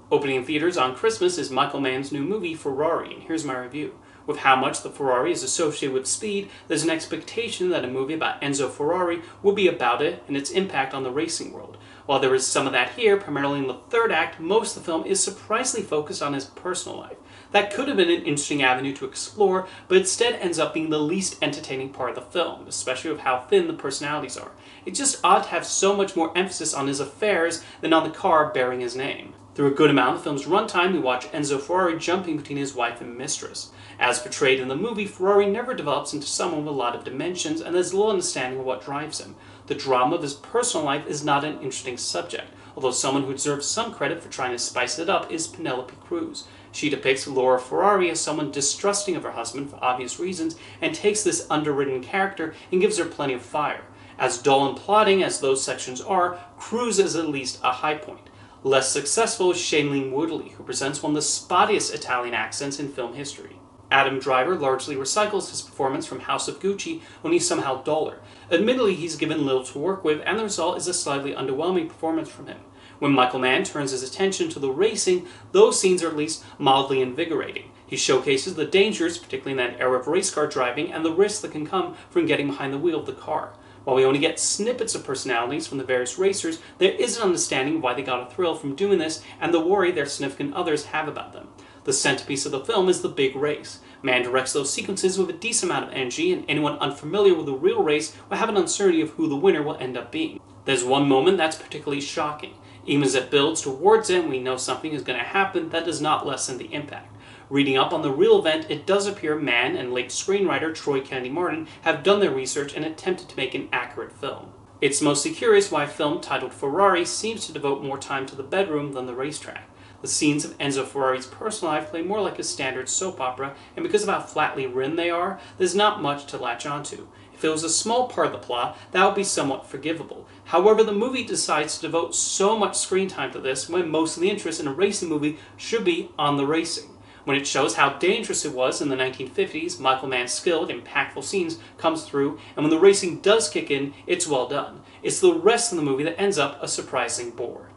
Opening in theaters on Christmas is Michael Mann's new movie, Ferrari, and here's my review. With how much the Ferrari is associated with speed, there's an expectation that a movie about Enzo Ferrari will be about it and its impact on the racing world. While there is some of that here, primarily in the third act, most of the film is surprisingly focused on his personal life. That could have been an interesting avenue to explore, but instead ends up being the least entertaining part of the film, especially with how thin the personalities are. It's just odd to have so much more emphasis on his affairs than on the car bearing his name. Through a good amount of the film's runtime, we watch Enzo Ferrari jumping between his wife and mistress. As portrayed in the movie, Ferrari never develops into someone with a lot of dimensions, and there's little understanding of what drives him. The drama of his personal life is not an interesting subject, although someone who deserves some credit for trying to spice it up is Penelope Cruz. She depicts Laura Ferrari as someone distrusting of her husband for obvious reasons, and takes this underwritten character and gives her plenty of fire. As dull and plodding as those sections are, Cruz is at least a high point. Less successful is Shailene Woodley, who presents one of the spottiest Italian accents in film history. Adam Driver largely recycles his performance from House of Gucci, only somehow duller. Admittedly, he's given little to work with, and the result is a slightly underwhelming performance from him. When Michael Mann turns his attention to the racing, those scenes are at least mildly invigorating. He showcases the dangers, particularly in that era of race car driving, and the risks that can come from getting behind the wheel of the car. While we only get snippets of personalities from the various racers, there is an understanding of why they got a thrill from doing this and the worry their significant others have about them. The centerpiece of the film is the big race. Mann directs those sequences with a decent amount of energy, and anyone unfamiliar with the real race will have an uncertainty of who the winner will end up being. There's one moment that's particularly shocking. Even as it builds towards it and we know something is going to happen, that does not lessen the impact. Reading up on the real event, it does appear Mann and late screenwriter Troy Kennedy Martin have done their research and attempted to make an accurate film. It's mostly curious why a film titled Ferrari seems to devote more time to the bedroom than the racetrack. The scenes of Enzo Ferrari's personal life play more like a standard soap opera, and because of how flatly written they are, there's not much to latch onto. If it was a small part of the plot, that would be somewhat forgivable. However, the movie decides to devote so much screen time to this when most of the interest in a racing movie should be on the racing. When it shows how dangerous it was in the 1950s, Michael Mann's skilled, impactful scenes comes through, and when the racing does kick in, it's well done. It's the rest of the movie that ends up a surprising bore.